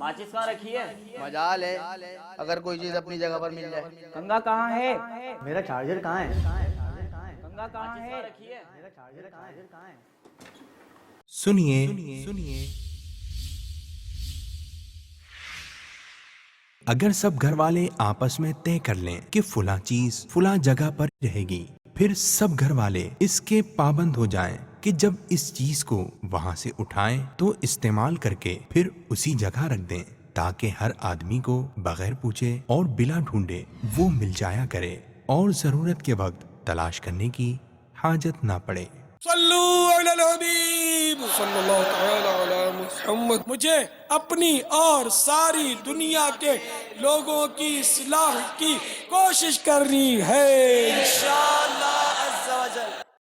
ماچس کہاں رکھی ہے؟ مجال ہے اگر کوئی چیز اپنی جگہ پر مل جائے. کنگا کہاں ہے؟ میرا چارجر کہاں ہے؟ کنگا کہاں ہے؟ رکھی ہے. میرا چارجر کہاں ہے؟ سنیے اگر سب گھر والے آپس میں طے کر لیں کہ فلاں چیز فلاں جگہ پر رہے گی، پھر سب گھر والے اس کے پابند ہو جائیں کہ جب اس چیز کو وہاں سے اٹھائیں تو استعمال کر کے پھر اسی جگہ رکھ دیں، تاکہ ہر آدمی کو بغیر پوچھے اور بلا ڈھونڈے وہ مل جایا کرے اور ضرورت کے وقت تلاش کرنے کی حاجت نہ پڑے. صلو علی الحبیب صلی اللہ تعالی علی محمد. مجھے اپنی اور ساری دنیا کے لوگوں کی اصلاح کی کوشش کرنی ہے.